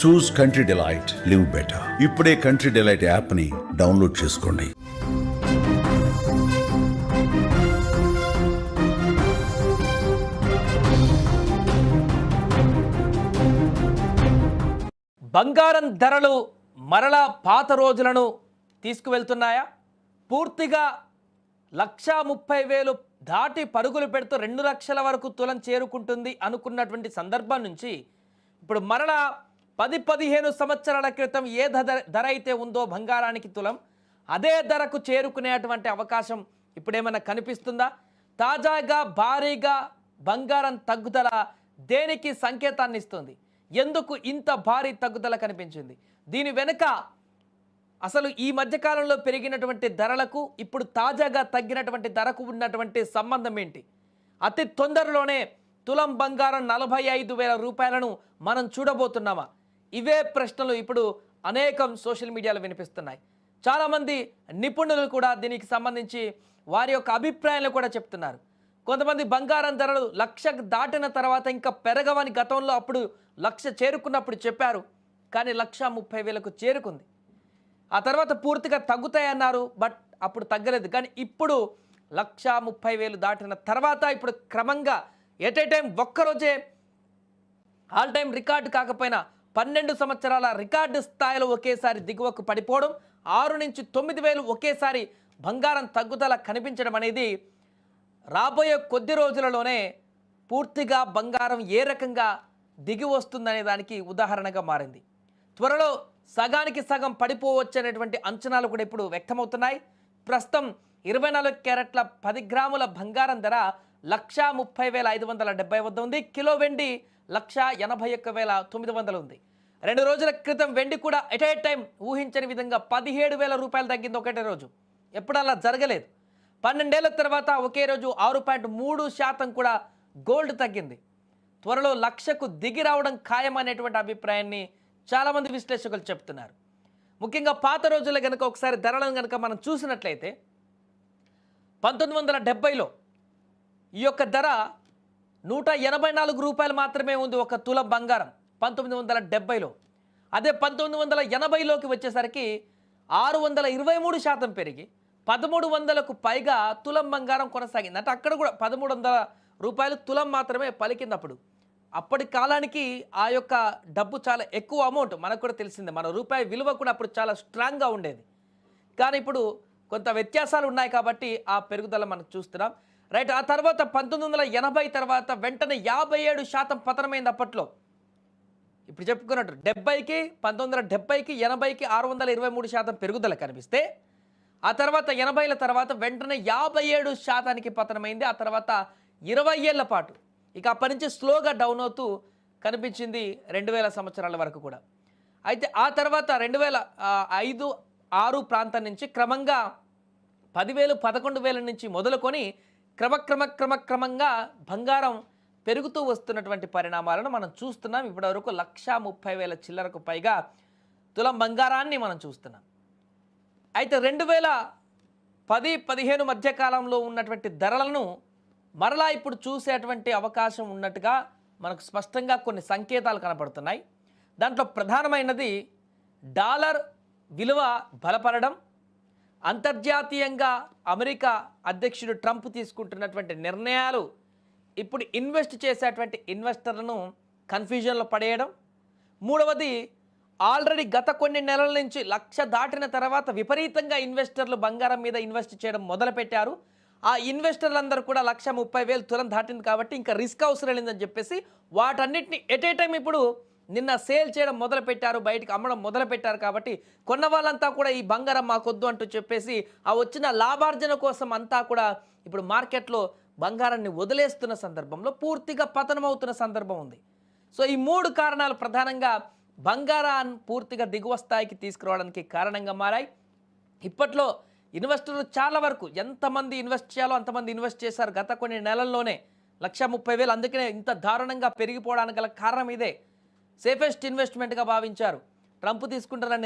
చూస్ country delight, live better. ఇప్పుడే country delight యాప్ని download చేసుకోండి. బంగారం ధరలు మరలా పాత రోజులను తీసుకువెళ్తున్నాయా? పూర్తిగా 1,30,000 దాటి పరుగులు పెడుతూ 2 లక్షల వరకు తులం చేరుకుంటుంది అనుకున్నటువంటి సందర్భం నుంచి ఇప్పుడు మరలా 10-15 సంవత్సరాల క్రితం ఏ ధర అయితే ఉందో బంగారానికి తులం, అదే ధరకు చేరుకునేటువంటి అవకాశం ఇప్పుడేమైనా కనిపిస్తుందా? తాజాగా భారీగా బంగారం తగ్గుదల దేనికి సంకేతాన్ని ఇస్తుంది? ఎందుకు ఇంత భారీ తగ్గుదల కనిపించింది? దీని వెనుక అసలు ఈ మధ్యకాలంలో పెరిగినటువంటి ధరలకు ఇప్పుడు తాజాగా తగ్గినటువంటి ధరకు ఉన్నటువంటి సంబంధం ఏంటి? అతి తొందరలోనే తులం బంగారం 45,000 రూపాయలను మనం చూడబోతున్నామా? ఇవే ప్రశ్నలు ఇప్పుడు అనేకం సోషల్ మీడియాలో వినిపిస్తున్నాయి. చాలామంది నిపుణులు కూడా దీనికి సంబంధించి వారి యొక్క అభిప్రాయాలు కూడా చెప్తున్నారు. కొంతమంది బంగారం ధరలు 1,00,000 దాటిన తర్వాత ఇంకా పెరగవని గతంలో అప్పుడు 1,00,000 చేరుకున్నప్పుడు చెప్పారు. కానీ 1,30,000కు చేరుకుంది. ఆ తర్వాత పూర్తిగా తగ్గుతాయన్నారు, బట్ అప్పుడు తగ్గలేదు. కానీ ఇప్పుడు 1,30,000 దాటిన తర్వాత ఇప్పుడు క్రమంగా ఎట్ ఏ టైం ఒక్కరోజే ఆల్ టైం రికార్డు కాకపోయినా 12 సంవత్సరాల రికార్డు స్థాయిలో ఒకేసారి దిగువకు పడిపోవడం, 6 నుంచి 9,000 ఒకేసారి బంగారం తగ్గుదల కనిపించడం అనేది రాబోయే కొద్ది రోజులలోనే పూర్తిగా బంగారం ఏ రకంగా దిగి వస్తుందనే దానికి ఉదాహరణగా మారింది. త్వరలో సగానికి సగం పడిపోవచ్చు అనేటువంటి అంచనాలు కూడా ఇప్పుడు వ్యక్తమవుతున్నాయి. ప్రస్తుతం 24 క్యారెట్ల 10 గ్రాముల బంగారం ధర 1,30,570 వద్ద ఉంది. కిలో వెండి 1,81,900 ఉంది. 2 రోజుల క్రితం వెండి కూడా ఎట్ ఏ టైం ఊహించని విధంగా 17,000 రూపాయలు తగ్గింది ఒకటే రోజు. ఎప్పుడు అలా జరగలేదు. 12 ఏళ్ల తర్వాత ఒకే రోజు 6.3% కూడా గోల్డ్ తగ్గింది. త్వరలో 1,00,000కు దిగి రావడం ఖాయం అనేటువంటి అభిప్రాయాన్ని చాలామంది విశ్లేషకులు చెప్తున్నారు. ముఖ్యంగా పాత రోజుల్లో కనుక ఒకసారి ధరలను కనుక మనం చూసినట్లయితే 1970లో ఈ యొక్క ధర 184 రూపాయలు మాత్రమే ఉంది ఒక తులం బంగారం 1970లో. అదే 1980లోకి వచ్చేసరికి 623% పెరిగి 1,300కు పైగా తులం బంగారం కొనసాగింది. అంటే అక్కడ కూడా 1,300 రూపాయలు తులం మాత్రమే పలికింది. అప్పటి కాలానికి ఆ యొక్క డబ్బు చాలా ఎక్కువ అమౌంట్, మనకు కూడా తెలిసిందే. మన రూపాయి విలువ కూడా అప్పుడు చాలా స్ట్రాంగ్గా ఉండేది. కానీ ఇప్పుడు కొంత వ్యత్యాసాలు ఉన్నాయి కాబట్టి ఆ పెరుగుదల మనం చూస్తున్నాం. రైట్. ఆ తర్వాత 1980 తర్వాత వెంటనే 57% పతనమైంది అప్పట్లో. ఇప్పుడు చెప్పుకున్నట్టు 70కి 1970కి 80కి 623% పెరుగుదల కనిపిస్తే ఆ తర్వాత 80ల తర్వాత వెంటనే 57%కి పతనమైంది. ఆ తర్వాత 20 ఏళ్ల పాటు ఇక అప్పటి నుంచి స్లోగా డౌన్ అవుతూ కనిపించింది 2000 సంవత్సరాల వరకు కూడా. అయితే ఆ తర్వాత 2005-6 ప్రాంతం నుంచి క్రమంగా 10,000 11,000 నుంచి మొదలుకొని క్రమంగా బంగారం పెరుగుతూ వస్తున్నటువంటి పరిణామాలను మనం చూస్తున్నాం. ఇప్పటివరకు 1,30,000 చిల్లరకు పైగా తులం బంగారాన్ని మనం చూస్తున్నాం. అయితే 2010-15 మధ్యకాలంలో ఉన్నటువంటి ధరలను మరలా ఇప్పుడు చూసేటువంటి అవకాశం ఉన్నట్టుగా మనకు స్పష్టంగా కొన్ని సంకేతాలు కనపడుతున్నాయి. దాంట్లో ప్రధానమైనది డాలర్ విలువ బలపడడం, అంతర్జాతీయంగా అమెరికా అధ్యక్షుడు ట్రంప్ తీసుకుంటున్నటువంటి నిర్ణయాలు ఇప్పుడు ఇన్వెస్ట్ చేసేటువంటి ఇన్వెస్టర్లను కన్ఫ్యూజన్లో పడేయడం, మూడవది ఆల్రెడీ గత కొన్ని నెలల నుంచి 1,00,000 దాటిన తర్వాత విపరీతంగా ఇన్వెస్టర్లు బంగారం మీద ఇన్వెస్ట్ చేయడం మొదలుపెట్టారు. ఆ ఇన్వెస్టర్లందరూ కూడా 1,30,000 తులం దాటింది కాబట్టి ఇంకా రిస్క్ అవసరం లేదని చెప్పేసి వాటన్నిటిని ఎట్ ఏ టైం ఇప్పుడు నిన్న సేల్ చేయడం మొదలుపెట్టారు, బయటికి అమ్మడం మొదలుపెట్టారు. కాబట్టి కొన్న వాళ్ళంతా కూడా ఈ బంగారం మాకొద్దు అంటూ చెప్పేసి ఆ వచ్చిన లాభార్జన కోసం అంతా కూడా ఇప్పుడు మార్కెట్లో బంగారాన్ని వదిలేస్తున్న సందర్భంలో పూర్తిగా పతనమవుతున్న సందర్భం ఉంది. సో ఈ 3 కారణాలు ప్రధానంగా బంగారాన్ని పూర్తిగా దిగువ స్థాయికి తీసుకురావడానికి కారణంగా మారాయి. ఇప్పట్లో ఇన్వెస్టర్లు చాలా వరకు ఎంతమంది ఇన్వెస్ట్ చేయాలో అంతమంది ఇన్వెస్ట్ చేశారు గత కొన్ని నెలల్లోనే 1,30,000. అందుకనే ఇంత దారుణంగా పెరిగిపోవడానికి గల కారణం ఇదే. సేఫెస్ట్ ఇన్వెస్ట్మెంట్గా భావించారు. ట్రంప్ తీసుకుంటున్న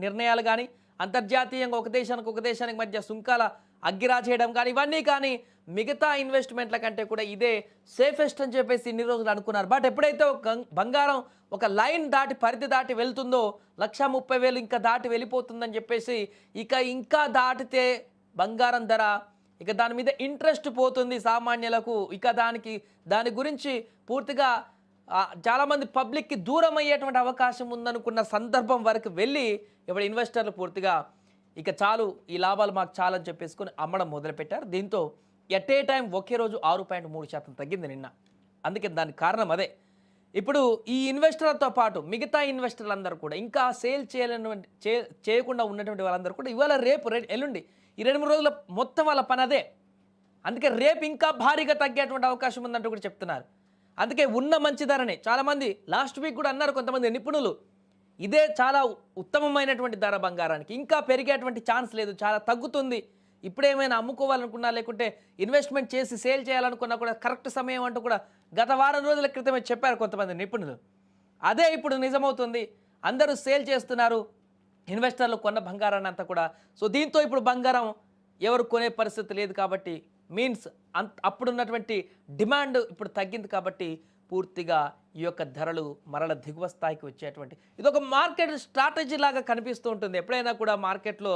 నిర్ణయాలు కానీ అంతర్జాతీయంగా ఒక దేశానికి మధ్య సుంకాల అగ్గిరా చేయడం కానీ ఇవన్నీ కానీ మిగతా ఇన్వెస్ట్మెంట్ల కంటే కూడా ఇదే సేఫెస్ట్ అని చెప్పేసి ఇన్ని రోజులు అనుకున్నారు. బట్ ఎప్పుడైతే బంగారం ఒక లైన్ దాటి పరిధి దాటి వెళ్తుందో 1,30,000 ఇంకా దాటి వెళ్ళిపోతుందని చెప్పేసి ఇంకా దాటితే బంగారం ధర ఇక దాని మీద ఇంట్రెస్ట్ పోతుంది సామాన్యులకు. ఇక దాని గురించి పూర్తిగా చాలామంది పబ్లిక్కి దూరం అయ్యేటువంటి అవకాశం ఉందనుకున్న సందర్భం వరకు వెళ్ళి ఇప్పుడు ఇన్వెస్టర్లు పూర్తిగా ఇక చాలు ఈ లాభాలు మాకు చాలని చెప్పేసుకొని అమ్మడం మొదలుపెట్టారు. దీంతో ఎట్ ఏ టైం ఒకే రోజు 6.3% తగ్గింది నిన్న. అందుకే దానికి కారణం అదే. ఇప్పుడు ఈ ఇన్వెస్టర్లతో పాటు మిగతా ఇన్వెస్టర్లందరూ కూడా ఇంకా సేల్ చేయకుండా ఉన్నటువంటి వాళ్ళందరూ కూడా ఇవాళ రేపు ఎల్లుండి ఈ 2-3 రోజుల మొత్తం వాళ్ళ పని అదే. అందుకే రేపు ఇంకా భారీగా తగ్గేటువంటి అవకాశం ఉందంటూ కూడా చెప్తున్నారు. అందుకే ఉన్న మంచి ధరనే చాలామంది లాస్ట్ వీక్ కూడా అన్నారు కొంతమంది నిపుణులు, ఇదే చాలా ఉత్తమమైనటువంటి ధర బంగారానికి, ఇంకా పెరిగేటువంటి ఛాన్స్ లేదు, చాలా తగ్గుతుంది, ఇప్పుడేమైనా అమ్ముకోవాలనుకున్నా లేకుంటే ఇన్వెస్ట్మెంట్ చేసి సేల్ చేయాలనుకున్నా కూడా కరెక్ట్ సమయం అంటూ కూడా గత వారం రోజుల క్రితమే చెప్పారు కొంతమంది నిపుణులు. అదే ఇప్పుడు నిజమవుతుంది. అందరూ సేల్ చేస్తున్నారు, ఇన్వెస్టర్లు కొన్న బంగారాన్ని అంతా కూడా. సో దీంతో ఇప్పుడు బంగారం ఎవరు కొనే పరిస్థితి లేదు కాబట్టి మీన్స్ అప్పుడున్నటువంటి డిమాండ్ ఇప్పుడు తగ్గింది కాబట్టి పూర్తిగా ఈ యొక్క ధరలు మరల దిగువ స్థాయికి వచ్చేటువంటి ఇదొక మార్కెట్ స్ట్రాటజీ లాగా కనిపిస్తూ ఉంటుంది. ఎప్పుడైనా కూడా మార్కెట్లో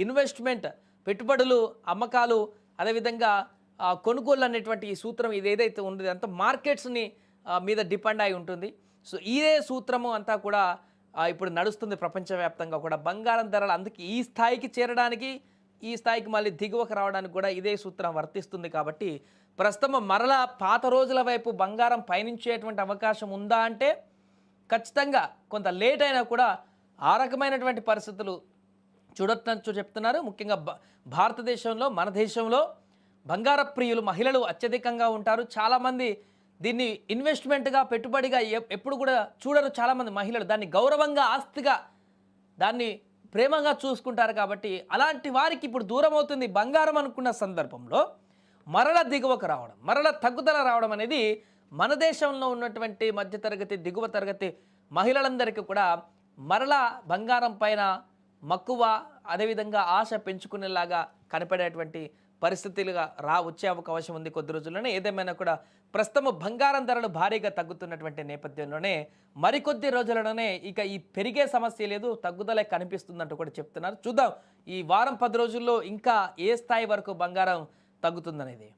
ఇన్వెస్ట్మెంట్, పెట్టుబడులు, అమ్మకాలు, అదేవిధంగా కొనుగోలు అనేటువంటి ఈ సూత్రం ఇది ఏదైతే ఉండదో అంతా మార్కెట్స్ని మీద డిపెండ్ అయి ఉంటుంది. సో ఇదే సూత్రము అంతా కూడా ఇప్పుడు నడుస్తుంది ప్రపంచవ్యాప్తంగా కూడా. బంగారం ధరలు అందుకే ఈ స్థాయికి చేరడానికి, ఈ స్థాయికి మళ్ళీ దిగువకు రావడానికి కూడా ఇదే సూత్రం వర్తిస్తుంది. కాబట్టి ప్రస్తుతం మరలా పాత రోజుల వైపు బంగారం పయనించేటువంటి అవకాశం ఉందా అంటే ఖచ్చితంగా కొంత లేట్ అయినా కూడా ఆ రకమైనటువంటి పరిస్థితులు చూడొచ్చు చెప్తున్నారు. ముఖ్యంగా భారతదేశంలో, మన దేశంలో బంగార ప్రియులు మహిళలు అత్యధికంగా ఉంటారు. చాలామంది దీన్ని ఇన్వెస్ట్మెంట్గా, పెట్టుబడిగా ఎప్పుడు కూడా చూడరు. చాలామంది మహిళలు దాన్ని గౌరవంగా, ఆస్తిగా, దాన్ని ప్రేమగా చూసుకుంటారు. కాబట్టి అలాంటి వారికి ఇప్పుడు దూరం అవుతుంది బంగారం అనుకున్న సందర్భంలో మరల దిగువకు రావడం, మరల తగ్గుదల రావడం అనేది మన దేశంలో ఉన్నటువంటి మధ్యతరగతి, దిగువ తరగతి మహిళలందరికీ కూడా మరలా బంగారం పైన మక్కువ, అదేవిధంగా ఆశ పెంచుకునేలాగా కనపడేటువంటి పరిస్థితులుగా వచ్చే అవకాశం ఉంది కొద్ది రోజుల్లోనే. ఏదేమైనా కూడా ప్రస్తుతం బంగారం ధరలు భారీగా తగ్గుతున్నటువంటి నేపథ్యంలోనే మరికొద్ది రోజులలోనే ఇక ఈ పెరిగే సమస్య లేదు, తగ్గుదలే కనిపిస్తుందంటూ కూడా చెప్తున్నారు. చూద్దాం ఈ వారం 10 రోజుల్లో ఇంకా ఏ స్థాయి వరకు బంగారం తగ్గుతుందనేది.